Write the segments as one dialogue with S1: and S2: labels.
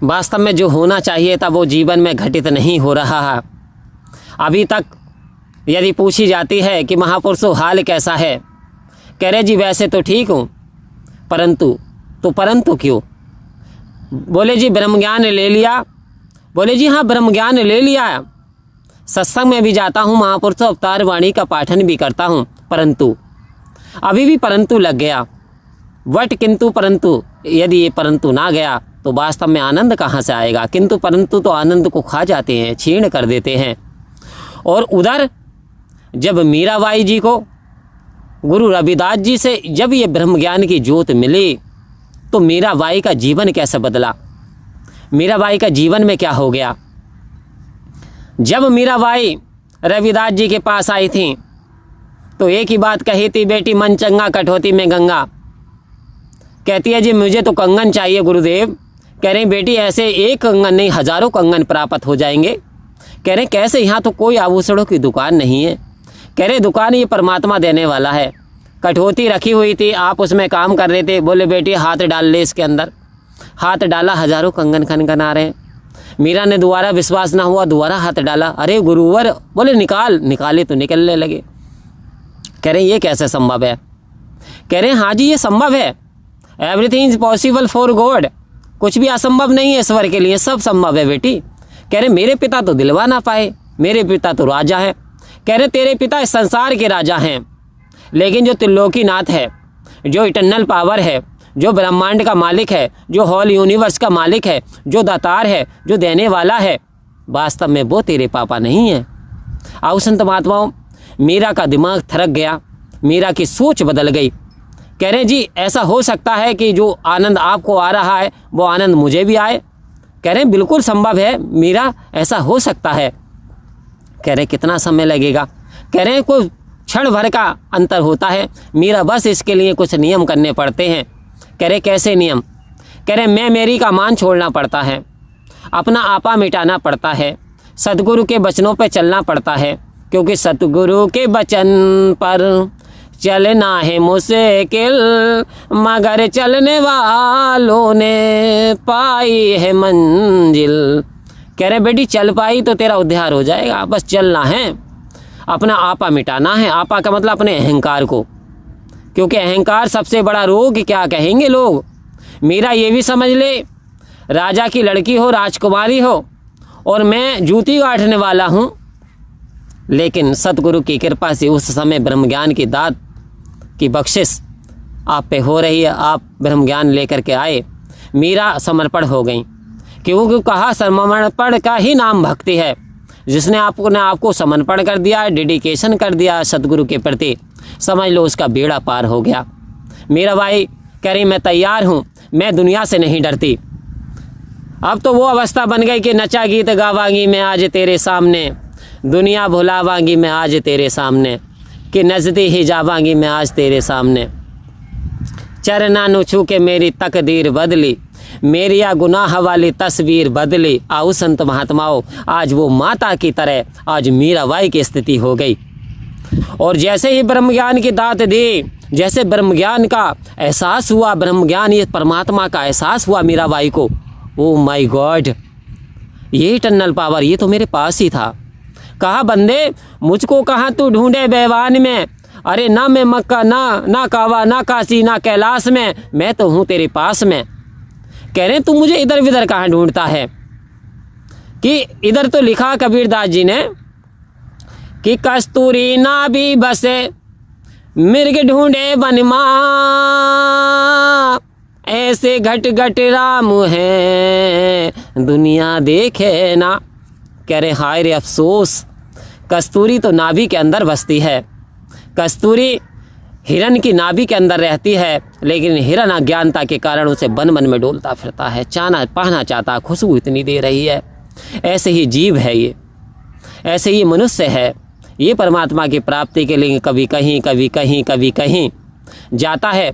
S1: वास्तव में जो होना चाहिए था वो जीवन में घटित नहीं हो रहा है। अभी तक यदि पूछी जाती है कि महापुरुषों हाल कैसा है, कह रहे जी वैसे तो ठीक हूँ, परंतु क्यों? बोले जी ब्रह्म ज्ञान ले लिया। बोले जी हाँ ब्रह्म ज्ञान ले लिया, सत्संग में भी जाता हूँ, महापुरुषों अवतार वाणी का पाठन भी करता हूँ, परंतु अभी भी परंतु लग गया। वट किंतु परंतु, यदि ये परंतु ना गया तो वास्तव में आनंद कहाँ से आएगा? किंतु परंतु तो आनंद को खा जाते हैं, छीण कर देते हैं। और उधर जब मीराबाई जी को गुरु रविदास जी से जब ये ब्रह्म ज्ञान की ज्योत मिली तो मीराबाई का जीवन कैसे बदला, मीराबाई का जीवन में क्या हो गया? जब मीराबाई रविदास जी के पास आई थी तो एक ही बात कही थी, बेटी मन चंगा कठौती में गंगा। कहती है जी मुझे तो कंगन चाहिए गुरुदेव। कह रहे बेटी ऐसे एक कंगन नहीं, हजारों कंगन प्राप्त हो जाएंगे। कह रहे कैसे? यहाँ तो कोई आभूषणों की दुकान नहीं है। कह रहे दुकान ये परमात्मा देने वाला है। कठौती रखी हुई थी, आप उसमें काम कर रहे थे। बोले बेटी हाथ डाल ले इसके अंदर। हाथ डाला, हजारों कंगन खनखन आ रहे हैं। मीरा ने दोबारा, विश्वास ना हुआ, दोबारा हाथ डाला। अरे गुरुवर, बोले निकाल। निकाले तो निकलने लगे। कह रहे ये कैसे संभव है? कह रहे हाँ जी ये संभव है। Everything is possible for God. कुछ भी असंभव नहीं है ईश्वर के लिए, सब संभव है बेटी। कह रहे मेरे पिता तो दिलवा ना पाए, मेरे पिता तो राजा हैं। कह रहे तेरे पिता इस संसार के राजा हैं, लेकिन जो त्रिलोकीनाथ है, जो इटर्नल पावर है, जो ब्रह्मांड का मालिक है, जो होल यूनिवर्स का मालिक है, जो दातार है, जो देने वाला है, वास्तव में वो तेरे पापा नहीं है। आओ संत महात्माओं, मीरा का दिमाग थरक गया, मीरा की सोच बदल गई। कह रहे जी ऐसा हो सकता है कि जो आनंद आपको आ रहा है वो आनंद मुझे भी आए? कह रहे बिल्कुल संभव है मीरा, ऐसा हो सकता है। कह रहे कितना समय लगेगा? कह रहे कोई क्षण भर का अंतर होता है मीरा, बस इसके लिए कुछ नियम करने पड़ते हैं। कह रहे कैसे नियम? कह रहे मैं मेरी का मान छोड़ना पड़ता है, अपना आपा मिटाना पड़ता है, सतगुरु के वचनों पर चलना पड़ता है, क्योंकि सतगुरु के वचन पर चलना है मुश्किल, मगर चलने वालों ने पाई है मंजिल। कह रहे बेटी चल पाई तो तेरा उद्धार हो जाएगा, बस चलना है, अपना आपा मिटाना है। आपा का मतलब अपने अहंकार को, क्योंकि अहंकार सबसे बड़ा रोग क्या कहेंगे लोग। मीरा ये भी समझ ले, राजा की लड़की हो, राजकुमारी हो, और मैं जूती गांठने वाला हूँ, लेकिन सतगुरु की कृपा से उस समय ब्रह्म ज्ञान की दात की बख्शिश आप पे हो रही है। आप ब्रह्म ज्ञान लेकर के आए, मीरा समर्पण हो गई। क्योंकि कहा समर्पण का ही नाम भक्ति है। जिसने आपको समर्पण कर दिया, डेडिकेशन कर दिया सतगुरु के प्रति, समझ लो उसका बेड़ा पार हो गया। मीराबाई कह रही मैं तैयार हूँ, मैं दुनिया से नहीं डरती। अब तो वो अवस्था बन गई कि नचा गीत गावांगी मैं आज तेरे सामने, दुनिया भुलावांगी मैं आज तेरे सामने, कि नज़दीक ही जावांगी मैं आज तेरे सामने। चरना नु छू के मेरी तकदीर बदली, मेरी या गुनाह वाली तस्वीर बदली। आओ संत महात्माओं, आज वो माता की तरह आज मीराबाई की स्थिति हो गई। और जैसे ही ब्रह्म ज्ञान की दात दी, जैसे ब्रह्म ज्ञान का एहसास हुआ, ब्रह्म ज्ञान ये परमात्मा का एहसास हुआ मीराबाई को, ओ माय गॉड, ये इटर्नल पावर ये तो मेरे पास ही था। कहा बंदे मुझको कहाँ तू ढूंढे बैवान में, अरे ना मैं मक्का ना कावा ना काशी ना कैलाश में, मैं तो हूँ तेरे पास में। कह रहे तू मुझे इधर विधर कहाँ ढूंढता है? कि इधर तो लिखा कबीरदास जी ने कि कस्तूरी ना भी बसे मिर्ग ढूंढे वनमा, ऐसे घट घट राम है दुनिया देखे ना। कह रहे हाय रे अफसोस, कस्तूरी तो नाभि के अंदर बसती है, कस्तूरी हिरन की नाभि के अंदर रहती है, लेकिन हिरन अज्ञानता के कारण उसे बन बन में डोलता फिरता है, चाना पाना चाहता, खुशबू इतनी दे रही है। ऐसे ही जीव है ये, ऐसे ही मनुष्य है। ये परमात्मा की प्राप्ति के लिए कभी कहीं कभी कहीं कभी कहीं जाता है,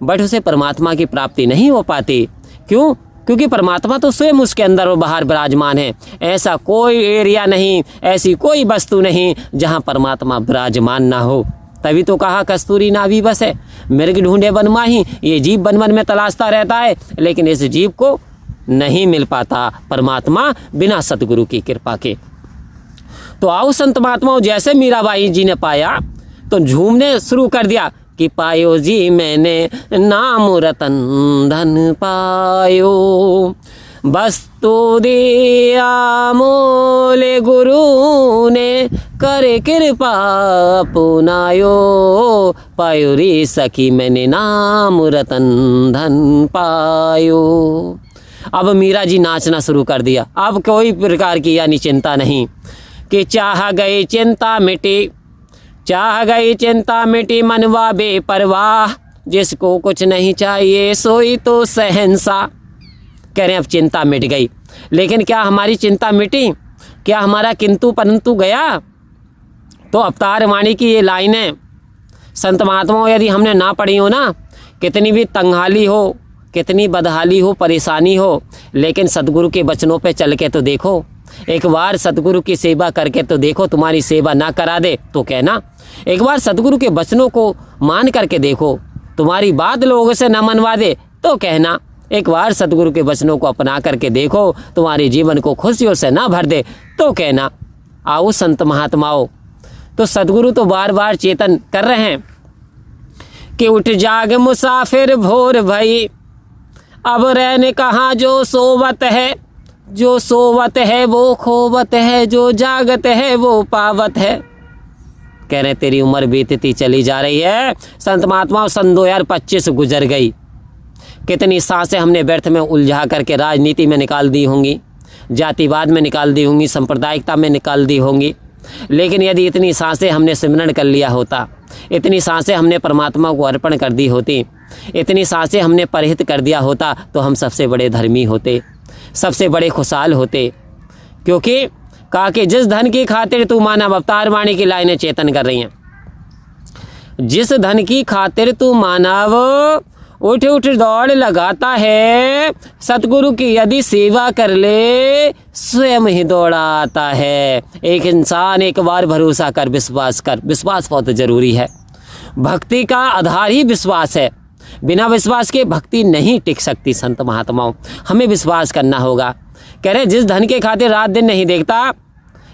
S1: बट उसे परमात्मा की प्राप्ति नहीं हो पाती। क्यों? क्योंकि परमात्मा तो स्वयं उसके अंदर और बाहर विराजमान है। ऐसा कोई एरिया नहीं, ऐसी कोई वस्तु नहीं जहाँ परमात्मा विराजमान ना हो। तभी तो कहा कस्तूरी नाभि बस है, मिर्ग ढूंढे वनमा ही। ये जीव वन वन में तलाशता रहता है, लेकिन इस जीव को नहीं मिल पाता परमात्मा बिना सतगुरु की कृपा के। तो आओ संत महात्माओं, जैसे मीराबाई जी ने पाया तो झूमने शुरू कर दिया कि पायो जी मैंने नाम रतन धन पायो, वस्तु दिया मोले गुरु ने करे कृपा पुनायो, पायो रे सखी मैंने नाम रतन धन पायो। अब मीरा जी नाचना शुरू कर दिया। अब कोई प्रकार की यानी चिंता नहीं कि चाह गई चिंता मिटी, चाह गई चिंता मिटी मनवा बेपरवाह, जिसको कुछ नहीं चाहिए सोई तो शहंशाह। कह रहे हैं अब चिंता मिट गई, लेकिन क्या हमारी चिंता मिटी? क्या हमारा किंतु परंतु गया? तो अवतार वाणी की ये लाइनें संत महात्माओं यदि हमने ना पढ़ी हो ना, कितनी भी तंगहाली हो, कितनी बदहाली हो, परेशानी हो, लेकिन सतगुरु के वचनों पे चल के तो देखो, एक बार सतगुरु की सेवा करके तो देखो। तुम्हारी सेवा ना करा दे तो कहना, एक बार सतगुरु के वचनों को मान करके देखो। तुम्हारी बात लोगों से न मनवा दे तो कहना, एक बार सतगुरु के वचनों को अपना करके देखो, तुम्हारे जीवन को खुशियों से ना भर दे तो कहना। आओ संत महात्माओं, तो सतगुरु तो बार बार चेतन कर रहे हैं कि उठ जाग मुसाफिर भोर भई, अब रहने कहाँ जो सोवत है, जो सोवत है वो खोवत है, जो जागत है वो पावत है। कह रहे तेरी उम्र बीतती चली जा रही है संत महात्माओं। सन 2025 गुजर गई, कितनी सांसें हमने व्यर्थ में उलझा करके राजनीति में निकाल दी होंगी, जातिवाद में निकाल दी होंगी, सांप्रदायिकता में निकाल दी होंगी। लेकिन यदि इतनी सांसें हमने सिमरण कर लिया होता, इतनी सांसें हमने परमात्मा को अर्पण कर दी होती, इतनी सांसें हमने परहित कर दिया होता, तो हम सबसे बड़े धर्मी होते, सबसे बड़े खुशहाल होते। क्योंकि कहा कि जिस धन की खातिर तू मानव, अवतार वाणी की लाइनें चेतन कर रही हैं, जिस धन की खातिर तू मानव उठ उठ दौड़ लगाता है, सतगुरु की यदि सेवा कर ले स्वयं ही दौड़ा आता है। एक इंसान एक बार भरोसा कर, विश्वास कर। विश्वास बहुत ज़रूरी है, भक्ति का आधार ही विश्वास है। बिना विश्वास के भक्ति नहीं टिक सकती संत महात्माओं, हमें विश्वास करना होगा। कह रहे जिस धन के खातिर रात दिन नहीं देखता,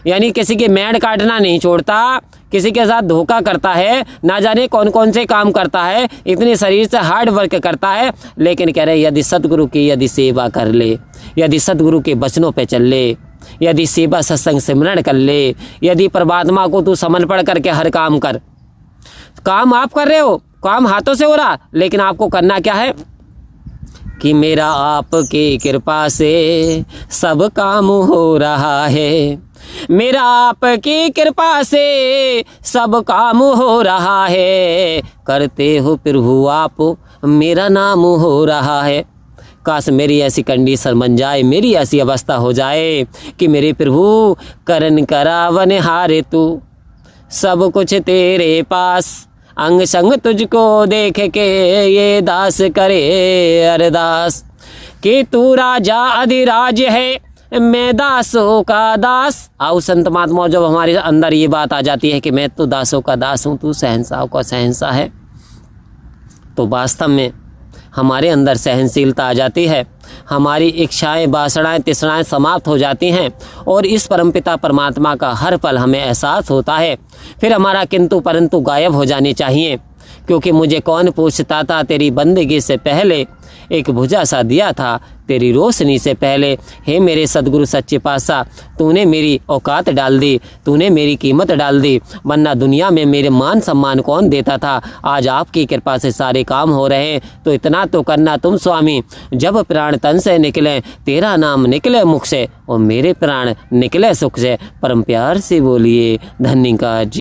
S1: यानी किसी के मेड़ काटना नहीं छोड़ता, किसी के साथ धोखा करता है, ना जाने कौन कौन से काम करता है, इतने शरीर से हार्ड वर्क करता है, लेकिन कह रहे यदि सतगुरु की यदि सेवा कर ले, यदि सतगुरु के वचनों पे चल ले, यदि सेवा सत्संग सिमरण कर ले, यदि परमात्मा को तू समर्पण करके हर काम कर। काम आप कर रहे हो, काम हाथों से हो रहा, लेकिन आपको करना क्या है कि मेरा आपकी कृपा से सब काम हो रहा है, मेरा आपकी कृपा से सब काम हो रहा है, करते हो प्रभु आप मेरा नाम हो रहा है। काश मेरी ऐसी कंडीशन बन जाए, मेरी ऐसी अवस्था हो जाए कि मेरे प्रभु करन करावन हारे तू, सब कुछ तेरे पास, अंग संग तुझको देख के ये दास करे अरदास, कि तू राजा अधिराज है मैं दासों का दास। आओ संत महात्माओं, जब हमारे अंदर ये बात आ जाती है कि मैं तो दासों का दास हूँ, तू शहंशाह का शहंशाह है, तो वास्तव में हमारे अंदर सहनशीलता आ जाती है, हमारी इच्छाएं वासनाएं तृष्णाएं समाप्त हो जाती हैं, और इस परमपिता परमात्मा का हर पल हमें एहसास होता है। फिर हमारा किंतु परंतु गायब हो जाने चाहिए, क्योंकि मुझे कौन पूछता था तेरी बंदगी से पहले, एक भुजा सा दिया था तेरी रोशनी से पहले। हे मेरे सदगुरु सच्चे पातशाह, तूने मेरी औकात डाल दी, तूने मेरी कीमत डाल दी, वरना दुनिया में मेरे मान सम्मान कौन देता था। आज आपकी कृपा से सारे काम हो रहे हैं, तो इतना तो करना तुम स्वामी, जब प्राण तन से निकले तेरा नाम निकले मुख से, और मेरे प्राण निकले सुख से। परम प्यार से बोलिए धन्य का जी।